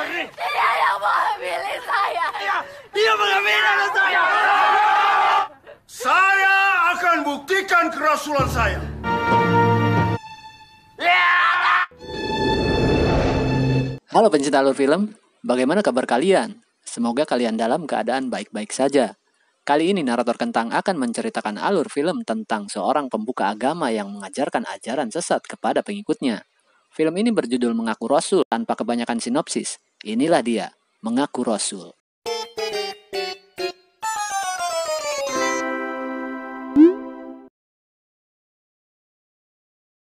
Dia yang mengambil saya. Dia mengambil anak saya. Saya akan buktikan kerasulan saya. Halo pencinta alur film, bagaimana kabar kalian? Semoga kalian dalam keadaan baik-baik saja. Kali ini narator Kentang akan menceritakan alur film tentang seorang pembuka agama yang mengajarkan ajaran sesat kepada pengikutnya. Film ini berjudul Mengaku Rasul tanpa kebanyakan sinopsis. Inilah dia, Mengaku Rasul.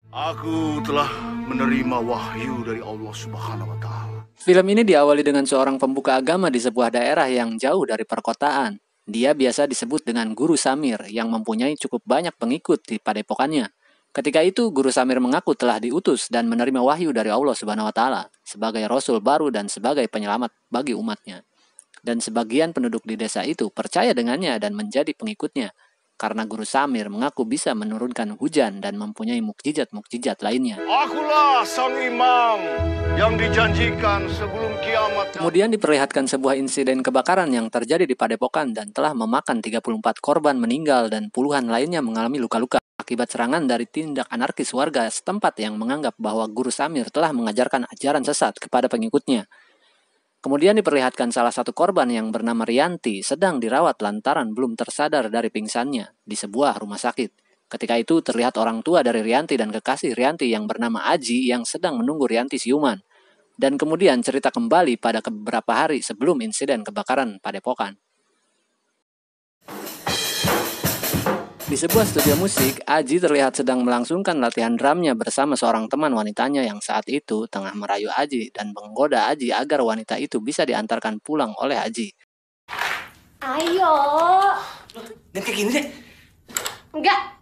Aku telah menerima wahyu dari Allah Subhanahu wa Ta'ala. Film ini diawali dengan seorang pembuka agama di sebuah daerah yang jauh dari perkotaan. Dia biasa disebut dengan Guru Samir yang mempunyai cukup banyak pengikut di padepokannya. Ketika itu, Guru Samir mengaku telah diutus dan menerima wahyu dari Allah Subhanahu wa Ta'ala sebagai rasul baru dan sebagai penyelamat bagi umatnya. Dan sebagian penduduk di desa itu percaya dengannya dan menjadi pengikutnya. Karena Guru Samir mengaku bisa menurunkan hujan dan mempunyai mukjizat-mukjizat lainnya. Akulah sang imam yang dijanjikan sebelum kiamat. Kemudian diperlihatkan sebuah insiden kebakaran yang terjadi di padepokan dan telah memakan 34 korban meninggal dan puluhan lainnya mengalami luka-luka akibat serangan dari tindak anarkis warga setempat yang menganggap bahwa Guru Samir telah mengajarkan ajaran sesat kepada pengikutnya. Kemudian diperlihatkan salah satu korban yang bernama Rianti sedang dirawat lantaran belum tersadar dari pingsannya di sebuah rumah sakit. Ketika itu terlihat orang tua dari Rianti dan kekasih Rianti yang bernama Aji yang sedang menunggu Rianti siuman. Dan kemudian cerita kembali pada beberapa hari sebelum insiden kebakaran padepokan. Di sebuah studio musik, Aji terlihat sedang melangsungkan latihan drumnya bersama seorang teman wanitanya yang saat itu tengah merayu Aji dan menggoda Aji agar wanita itu bisa diantarkan pulang oleh Aji. Ayo. Dan kayak gini deh. Enggak.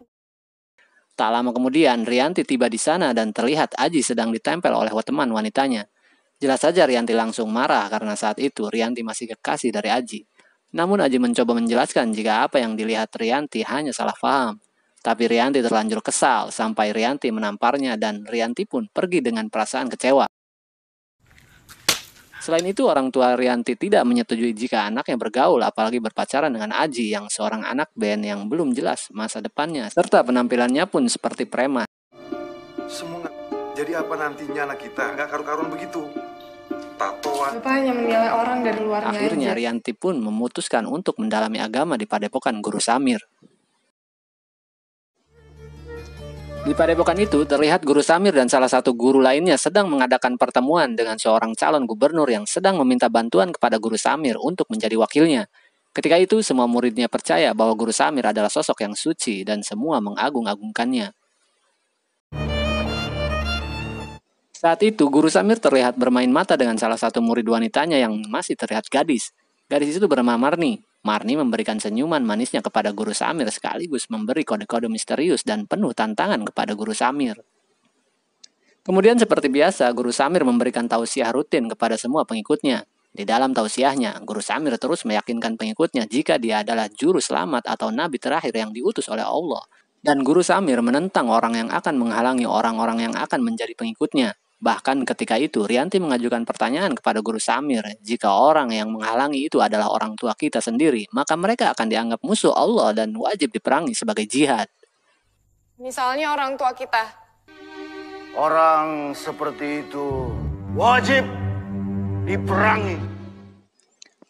Tak lama kemudian, Rianti tiba di sana dan terlihat Aji sedang ditempel oleh teman wanitanya. Jelas saja Rianti langsung marah karena saat itu Rianti masih kekasih dari Aji. Namun Aji mencoba menjelaskan jika apa yang dilihat Rianti hanya salah paham. Tapi Rianti terlanjur kesal sampai Rianti menamparnya dan Rianti pun pergi dengan perasaan kecewa. Selain itu orang tua Rianti tidak menyetujui jika anaknya bergaul apalagi berpacaran dengan Aji yang seorang anak band yang belum jelas masa depannya serta penampilannya pun seperti preman. Semua jadi apa nantinya anak kita? Nggak karu-karuan begitu. Tatoan. Bapak hanya menilai orang dari luarnya. Akhirnya aja. Rianti pun memutuskan untuk mendalami agama di padepokan Guru Samir. Di padepokan itu terlihat Guru Samir dan salah satu guru lainnya sedang mengadakan pertemuan dengan seorang calon gubernur yang sedang meminta bantuan kepada Guru Samir untuk menjadi wakilnya. Ketika itu semua muridnya percaya bahwa Guru Samir adalah sosok yang suci dan semua mengagung-agungkannya. Saat itu, Guru Samir terlihat bermain mata dengan salah satu murid wanitanya yang masih terlihat gadis. Gadis itu bernama Marni. Marni memberikan senyuman manisnya kepada Guru Samir sekaligus memberi kode-kode misterius dan penuh tantangan kepada Guru Samir. Kemudian seperti biasa, Guru Samir memberikan tausiah rutin kepada semua pengikutnya. Di dalam tausiahnya, Guru Samir terus meyakinkan pengikutnya jika dia adalah juru selamat atau nabi terakhir yang diutus oleh Allah. Dan Guru Samir menentang orang yang akan menghalangi orang-orang yang akan menjadi pengikutnya. Bahkan ketika itu, Rianti mengajukan pertanyaan kepada Guru Samir, jika orang yang menghalangi itu adalah orang tua kita sendiri, maka mereka akan dianggap musuh Allah dan wajib diperangi sebagai jihad. Misalnya orang tua kita. Orang seperti itu wajib diperangi.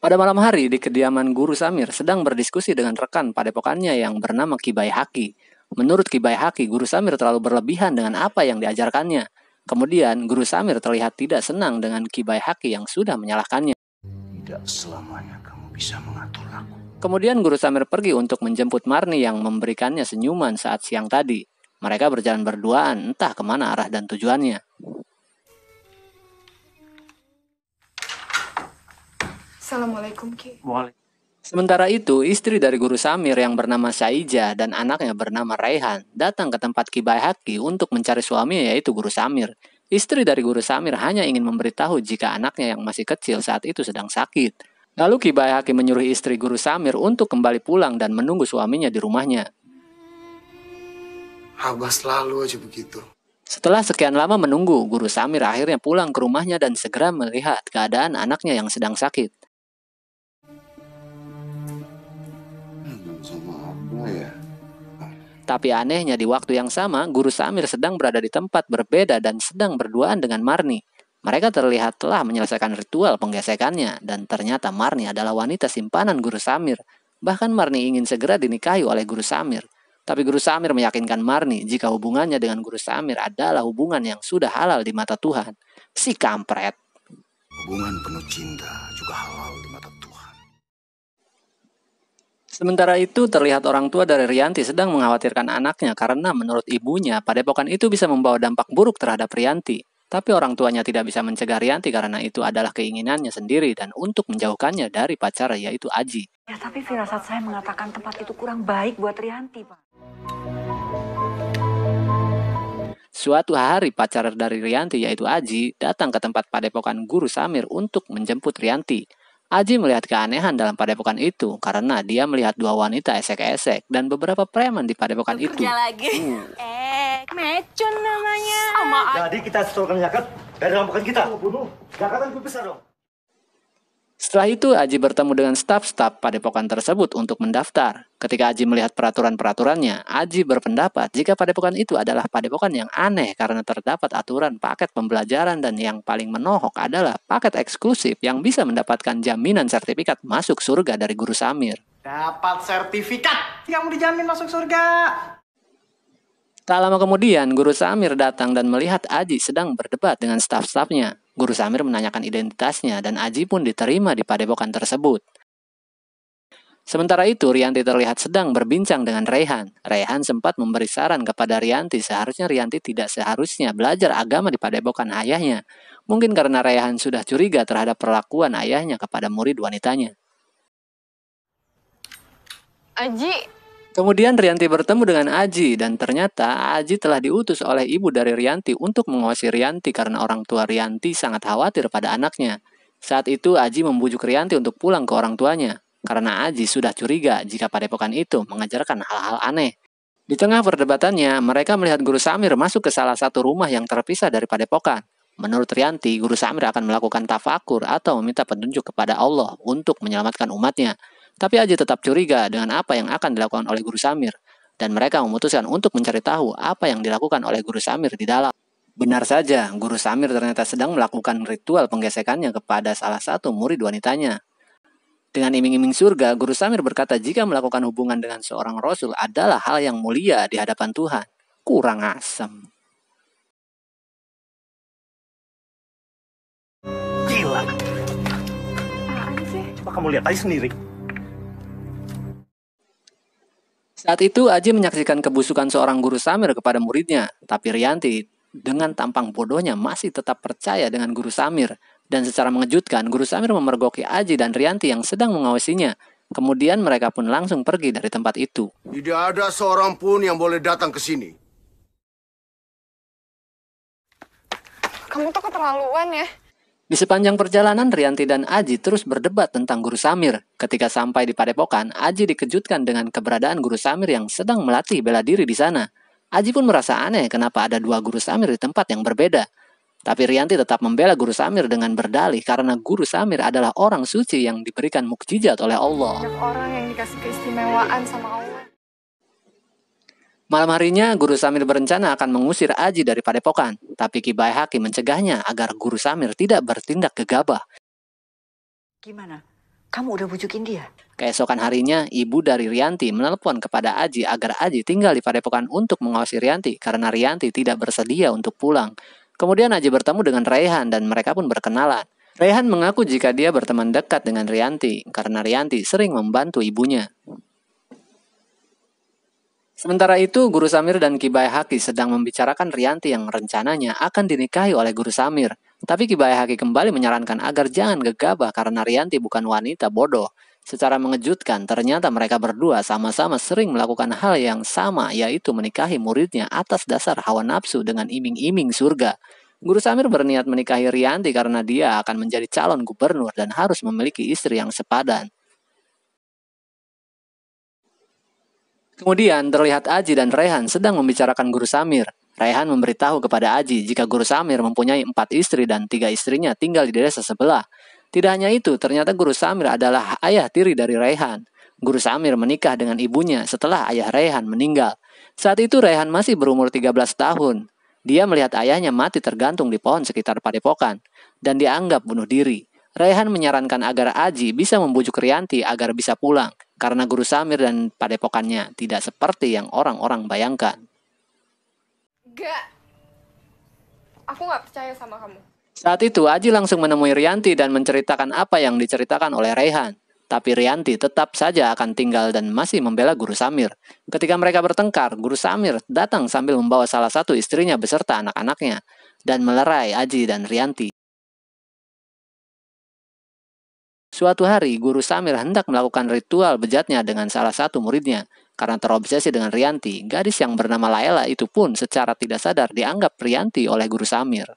Pada malam hari di kediaman Guru Samir sedang berdiskusi dengan rekan padepokannya yang bernama Kibai Haki. Menurut Kibai Haki, Guru Samir terlalu berlebihan dengan apa yang diajarkannya. Kemudian Guru Samir terlihat tidak senang dengan Kibai Haki yang sudah menyalahkannya. Tidak selamanya kamu bisa mengatur aku. Kemudian Guru Samir pergi untuk menjemput Marni yang memberikannya senyuman saat siang tadi. Mereka berjalan berduaan entah kemana arah dan tujuannya. Assalamualaikum Ki. Sementara itu, istri dari Guru Samir yang bernama Saija dan anaknya bernama Raihan datang ke tempat Kibai Haki untuk mencari suaminya yaitu Guru Samir. Istri dari Guru Samir hanya ingin memberitahu jika anaknya yang masih kecil saat itu sedang sakit. Lalu Kibai Haki menyuruh istri Guru Samir untuk kembali pulang dan menunggu suaminya di rumahnya. Abah selalu aja begitu. Setelah sekian lama menunggu, Guru Samir akhirnya pulang ke rumahnya dan segera melihat keadaan anaknya yang sedang sakit. Sama apa ya? Tapi anehnya di waktu yang sama, Guru Samir sedang berada di tempat berbeda dan sedang berduaan dengan Marni. Mereka terlihat telah menyelesaikan ritual penggesekannya, dan ternyata Marni adalah wanita simpanan Guru Samir. Bahkan Marni ingin segera dinikahi oleh Guru Samir. Tapi Guru Samir meyakinkan Marni jika hubungannya dengan Guru Samir adalah hubungan yang sudah halal di mata Tuhan. Si kampret. Hubungan penuh cinta juga halal di mata Tuhan. Sementara itu terlihat orang tua dari Rianti sedang mengkhawatirkan anaknya karena menurut ibunya padepokan itu bisa membawa dampak buruk terhadap Rianti. Tapi orang tuanya tidak bisa mencegah Rianti karena itu adalah keinginannya sendiri dan untuk menjauhkannya dari pacar yaitu Aji. Ya tapi firasat saya mengatakan tempat itu kurang baik buat Rianti, Pak. Suatu hari pacar dari Rianti yaitu Aji datang ke tempat padepokan Guru Samir untuk menjemput Rianti. Aji melihat keanehan dalam padepokan itu karena dia melihat dua wanita esek-esek dan beberapa preman di padepokan itu. lagi. Mecun namanya. Sama Jadi kita setorkan zakat dari rampokan kita. Bunuh. Zakat lebih besar dong. Setelah itu Aji bertemu dengan staf-staf padepokan tersebut untuk mendaftar. Ketika Aji melihat peraturan-peraturannya, Aji berpendapat jika padepokan itu adalah padepokan yang aneh karena terdapat aturan paket pembelajaran dan yang paling menohok adalah paket eksklusif yang bisa mendapatkan jaminan sertifikat masuk surga dari Guru Samir. Dapat sertifikat yang dijamin masuk surga. Tak lama kemudian, Guru Samir datang dan melihat Aji sedang berdebat dengan staf-stafnya. Guru Samir menanyakan identitasnya dan Aji pun diterima di padepokan tersebut. Sementara itu, Rianti terlihat sedang berbincang dengan Rehan. Rehan sempat memberi saran kepada Rianti seharusnya Rianti tidak seharusnya belajar agama di padepokan ayahnya. Mungkin karena Rehan sudah curiga terhadap perlakuan ayahnya kepada murid wanitanya. Aji, Kemudian Rianti bertemu dengan Aji dan ternyata Aji telah diutus oleh ibu dari Rianti untuk mengawasi Rianti karena orang tua Rianti sangat khawatir pada anaknya. Saat itu Aji membujuk Rianti untuk pulang ke orang tuanya karena Aji sudah curiga jika padepokan itu mengajarkan hal-hal aneh. Di tengah perdebatannya, mereka melihat Guru Samir masuk ke salah satu rumah yang terpisah dari padepokan. Menurut Rianti, Guru Samir akan melakukan tafakur atau meminta petunjuk kepada Allah untuk menyelamatkan umatnya. Tapi Aji tetap curiga dengan apa yang akan dilakukan oleh Guru Samir. Dan mereka memutuskan untuk mencari tahu apa yang dilakukan oleh Guru Samir di dalam. Benar saja, Guru Samir ternyata sedang melakukan ritual penggesekannya kepada salah satu murid wanitanya. Dengan iming-iming surga, Guru Samir berkata jika melakukan hubungan dengan seorang Rasul adalah hal yang mulia di hadapan Tuhan. Kurang asem. Gila. apaan sih? Apa kamu lihat aja sendiri? Saat itu Aji menyaksikan kebusukan seorang Guru Samir kepada muridnya. Tapi Rianti dengan tampang bodohnya masih tetap percaya dengan Guru Samir. Dan secara mengejutkan, Guru Samir memergoki Aji dan Rianti yang sedang mengawasinya. Kemudian mereka pun langsung pergi dari tempat itu. Tidak ada seorang pun yang boleh datang ke sini. Kamu tuh keterlaluan ya. Di sepanjang perjalanan, Rianti dan Aji terus berdebat tentang Guru Samir. Ketika sampai di padepokan, Aji dikejutkan dengan keberadaan Guru Samir yang sedang melatih bela diri di sana. Aji pun merasa aneh kenapa ada dua Guru Samir di tempat yang berbeda. Tapi Rianti tetap membela Guru Samir dengan berdalih karena Guru Samir adalah orang suci yang diberikan mukjizat oleh Allah. Banyak orang yang dikasih keistimewaan sama Allah. Malam harinya, Guru Samir berencana akan mengusir Aji dari padepokan. Tapi Ki Bae Haki mencegahnya agar Guru Samir tidak bertindak gegabah. Gimana? Kamu udah bujukin dia? Keesokan harinya, ibu dari Rianti menelpon kepada Aji agar Aji tinggal di padepokan untuk mengawasi Rianti karena Rianti tidak bersedia untuk pulang. Kemudian Aji bertemu dengan Rehan dan mereka pun berkenalan. Rehan mengaku jika dia berteman dekat dengan Rianti karena Rianti sering membantu ibunya. Sementara itu, Guru Samir dan Ki Bae Haki sedang membicarakan Rianti yang rencananya akan dinikahi oleh Guru Samir. Tapi Ki Bae Haki kembali menyarankan agar jangan gegabah karena Rianti bukan wanita bodoh. Secara mengejutkan, ternyata mereka berdua sama-sama sering melakukan hal yang sama, yaitu menikahi muridnya atas dasar hawa nafsu dengan iming-iming surga. Guru Samir berniat menikahi Rianti karena dia akan menjadi calon gubernur dan harus memiliki istri yang sepadan. Kemudian terlihat Aji dan Rehan sedang membicarakan Guru Samir. Raihan memberitahu kepada Aji jika Guru Samir mempunyai 4 istri dan 3 istrinya tinggal di desa sebelah. Tidak hanya itu, ternyata Guru Samir adalah ayah tiri dari Raihan. Guru Samir menikah dengan ibunya setelah ayah Raihan meninggal. Saat itu Raihan masih berumur 13 tahun. Dia melihat ayahnya mati tergantung di pohon sekitar padepokan dan dianggap bunuh diri. Raihan menyarankan agar Aji bisa membujuk Rianti agar bisa pulang karena Guru Samir dan padepokannya tidak seperti yang orang-orang bayangkan. Gak. Aku gak percaya sama kamu. Saat itu Aji langsung menemui Rianti dan menceritakan apa yang diceritakan oleh Raihan. Tapi Rianti tetap saja akan tinggal dan masih membela Guru Samir. Ketika mereka bertengkar, Guru Samir datang sambil membawa salah satu istrinya beserta anak-anaknya dan melerai Aji dan Rianti. Suatu hari, Guru Samir hendak melakukan ritual bejatnya dengan salah satu muridnya. Karena terobsesi dengan Rianti, gadis yang bernama Laila itu pun secara tidak sadar dianggap Rianti oleh Guru Samir.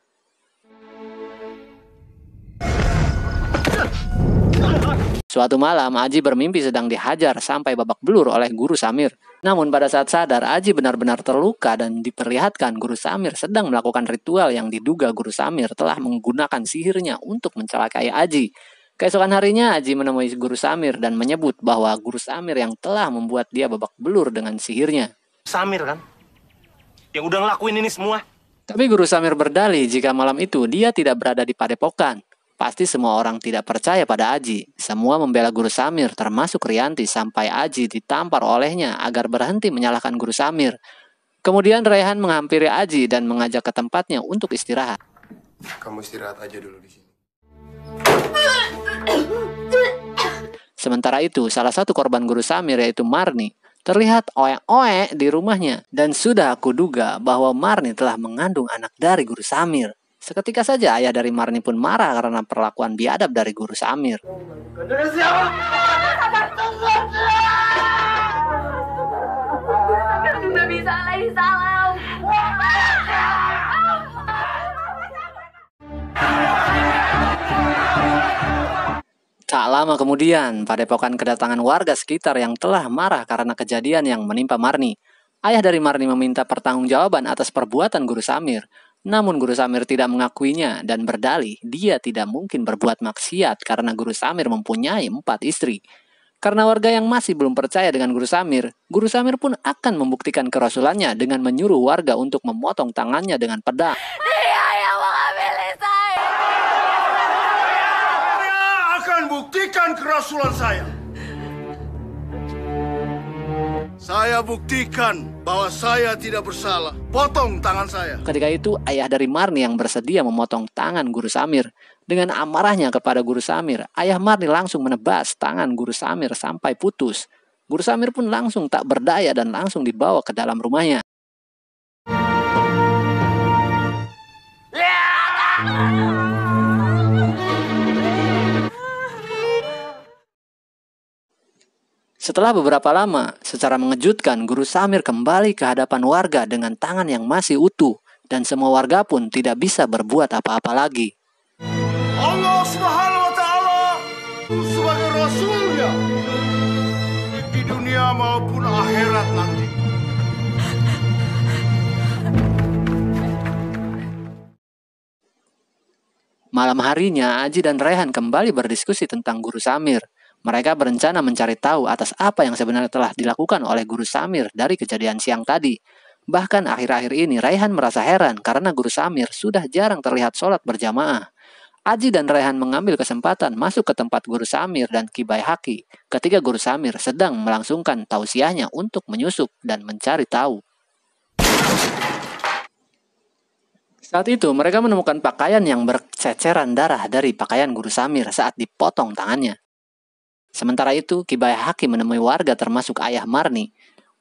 Suatu malam, Aji bermimpi sedang dihajar sampai babak belur oleh Guru Samir. Namun pada saat sadar, Aji benar-benar terluka dan diperlihatkan Guru Samir sedang melakukan ritual yang diduga Guru Samir telah menggunakan sihirnya untuk mencelakai Aji. Keesokan harinya, Aji menemui Guru Samir dan menyebut bahwa Guru Samir yang telah membuat dia babak belur dengan sihirnya. Samir kan? Yang udah ngelakuin ini semua. Tapi Guru Samir berdalih jika malam itu dia tidak berada di padepokan. Pasti semua orang tidak percaya pada Aji. Semua membela Guru Samir termasuk Rianti sampai Aji ditampar olehnya agar berhenti menyalahkan Guru Samir. Kemudian Raihan menghampiri Aji dan mengajak ke tempatnya untuk istirahat. Kamu istirahat aja dulu di sini. Sementara itu, salah satu korban Guru Samir yaitu Marni terlihat oe-oe di rumahnya dan sudah aku duga bahwa Marni telah mengandung anak dari Guru Samir. Seketika saja ayah dari Marni pun marah karena perlakuan biadab dari Guru Samir. Udah bisa lagi salam. Tak lama kemudian, padepokan kedatangan warga sekitar yang telah marah karena kejadian yang menimpa Marni. Ayah dari Marni meminta pertanggungjawaban atas perbuatan Guru Samir. Namun Guru Samir tidak mengakuinya dan berdalih dia tidak mungkin berbuat maksiat karena Guru Samir mempunyai 4 istri. Karena warga yang masih belum percaya dengan Guru Samir pun akan membuktikan kerasulannya dengan menyuruh warga untuk memotong tangannya dengan pedang. Dia yang mengambil saya. Akan buktikan kerasulan saya. Saya buktikan bahwa saya tidak bersalah. Potong tangan saya. Ketika itu ayah dari Marni yang bersedia memotong tangan Guru Samir. Dengan amarahnya kepada Guru Samir, ayah Marni langsung menebas tangan Guru Samir sampai putus. Guru Samir pun langsung tak berdaya dan langsung dibawa ke dalam rumahnya. Setelah beberapa lama, secara mengejutkan Guru Samir kembali ke hadapan warga dengan tangan yang masih utuh dan semua warga pun tidak bisa berbuat apa-apa lagi. Allah Subhanahu wa Ta'ala sebagai Rasulnya di dunia maupun akhirat nanti. Malam harinya, Aji dan Raihan kembali berdiskusi tentang Guru Samir. Mereka berencana mencari tahu atas apa yang sebenarnya telah dilakukan oleh Guru Samir dari kejadian siang tadi. Bahkan akhir-akhir ini Raihan merasa heran karena Guru Samir sudah jarang terlihat sholat berjamaah. Aji dan Raihan mengambil kesempatan masuk ke tempat Guru Samir dan Kibai Haki ketika Guru Samir sedang melangsungkan tausiahnya untuk menyusup dan mencari tahu. Saat itu mereka menemukan pakaian yang berceceran darah dari pakaian Guru Samir saat dipotong tangannya. Sementara itu, Kibai Haki menemui warga termasuk ayah Marni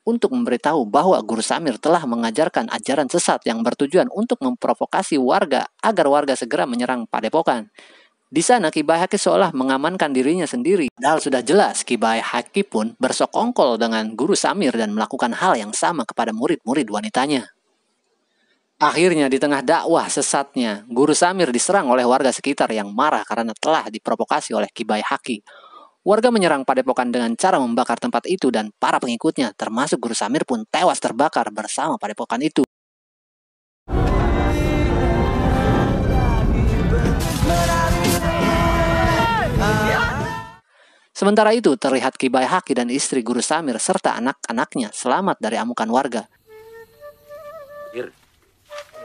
untuk memberitahu bahwa Guru Samir telah mengajarkan ajaran sesat yang bertujuan untuk memprovokasi warga agar warga segera menyerang padepokan. Di sana Kibai Haki seolah mengamankan dirinya sendiri. Padahal sudah jelas Kibai Haki pun bersekongkol dengan Guru Samir dan melakukan hal yang sama kepada murid-murid wanitanya. Akhirnya di tengah dakwah sesatnya, Guru Samir diserang oleh warga sekitar yang marah karena telah diprovokasi oleh Kibai Haki. Warga menyerang padepokan dengan cara membakar tempat itu dan para pengikutnya termasuk Guru Samir pun tewas terbakar bersama padepokan itu. Sementara itu, terlihat Ki Baihaqi dan istri Guru Samir serta anak-anaknya selamat dari amukan warga.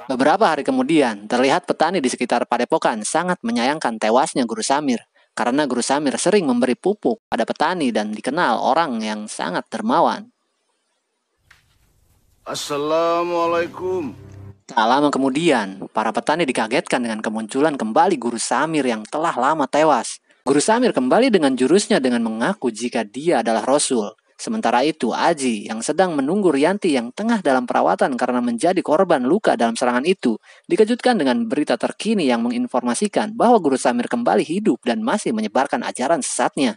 Beberapa hari kemudian, terlihat petani di sekitar Padepokan sangat menyayangkan tewasnya Guru Samir. Karena Guru Samir sering memberi pupuk pada petani dan dikenal orang yang sangat dermawan. Assalamualaikum. Tak lama kemudian, para petani dikagetkan dengan kemunculan kembali Guru Samir yang telah lama tewas. Guru Samir kembali dengan jurusnya dengan mengaku jika dia adalah Rasul. Sementara itu, Aji yang sedang menunggu Rianti yang tengah dalam perawatan karena menjadi korban luka dalam serangan itu, dikejutkan dengan berita terkini yang menginformasikan bahwa Guru Samir kembali hidup dan masih menyebarkan ajaran sesatnya.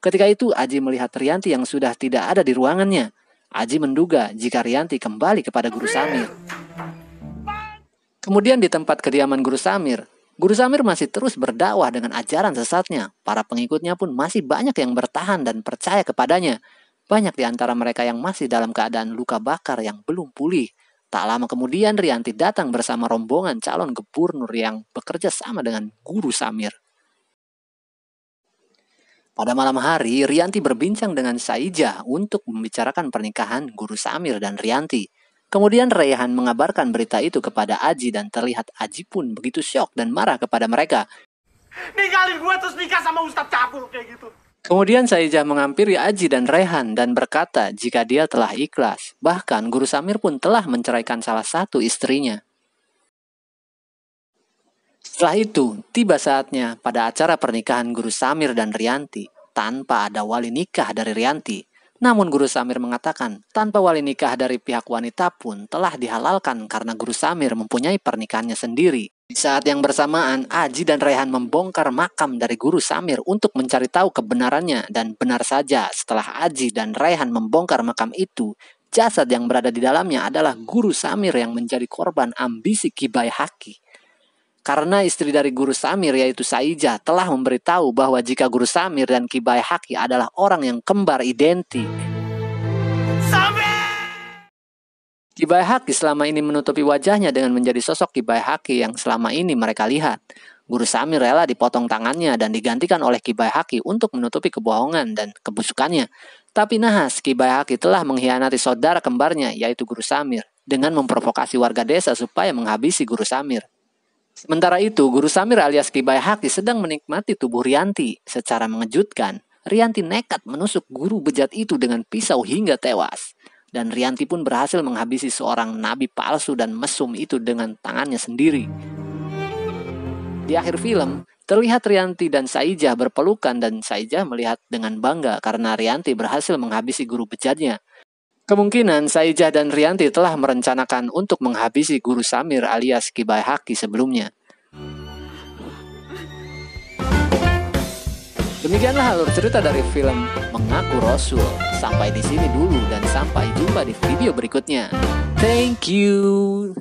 Ketika itu, Aji melihat Rianti yang sudah tidak ada di ruangannya. Aji menduga jika Rianti kembali kepada Guru Samir. Kemudian di tempat kediaman Guru Samir masih terus berdakwah dengan ajaran sesatnya. Para pengikutnya pun masih banyak yang bertahan dan percaya kepadanya. Banyak di antara mereka yang masih dalam keadaan luka bakar yang belum pulih. Tak lama kemudian Rianti datang bersama rombongan calon gubernur yang bekerja sama dengan Guru Samir. Pada malam hari, Rianti berbincang dengan Saijah untuk membicarakan pernikahan Guru Samir dan Rianti. Kemudian Raihan mengabarkan berita itu kepada Aji dan terlihat Aji pun begitu syok dan marah kepada mereka. Ninggalin gue terus nikah sama Ustadz Cabul kayak gitu. Kemudian Saijah mengampiri Aji dan Raihan dan berkata jika dia telah ikhlas. Bahkan Guru Samir pun telah menceraikan salah satu istrinya. Setelah itu, tiba saatnya pada acara pernikahan Guru Samir dan Rianti tanpa ada wali nikah dari Rianti. Namun Guru Samir mengatakan tanpa wali nikah dari pihak wanita pun telah dihalalkan karena Guru Samir mempunyai pernikahannya sendiri. Di saat yang bersamaan, Aji dan Raihan membongkar makam dari Guru Samir untuk mencari tahu kebenarannya. Dan benar saja, setelah Aji dan Raihan membongkar makam itu, jasad yang berada di dalamnya adalah Guru Samir yang menjadi korban ambisi Ki Baihaqi. Karena istri dari Guru Samir yaitu Saijah telah memberitahu bahwa jika Guru Samir dan Ki Baihaqi adalah orang yang kembar identik. Ki Baihaqi selama ini menutupi wajahnya dengan menjadi sosok Ki Baihaqi yang selama ini mereka lihat. Guru Samir rela dipotong tangannya dan digantikan oleh Ki Baihaqi untuk menutupi kebohongan dan kebusukannya. Tapi nahas, Ki Baihaqi telah mengkhianati saudara kembarnya yaitu Guru Samir dengan memprovokasi warga desa supaya menghabisi Guru Samir. Sementara itu, Guru Samir alias Ki Baihaqi sedang menikmati tubuh Rianti. Secara mengejutkan, Rianti nekat menusuk guru bejat itu dengan pisau hingga tewas. Dan Rianti pun berhasil menghabisi seorang nabi palsu dan mesum itu dengan tangannya sendiri. Di akhir film, terlihat Rianti dan Saijah berpelukan dan Saijah melihat dengan bangga karena Rianti berhasil menghabisi guru bejatnya. Kemungkinan Saijah dan Rianti telah merencanakan untuk menghabisi Guru Samir alias Ki Baihaqi sebelumnya. Demikianlah alur cerita dari film Mengaku Rasul. Sampai di sini dulu dan sampai jumpa di video berikutnya. Thank you.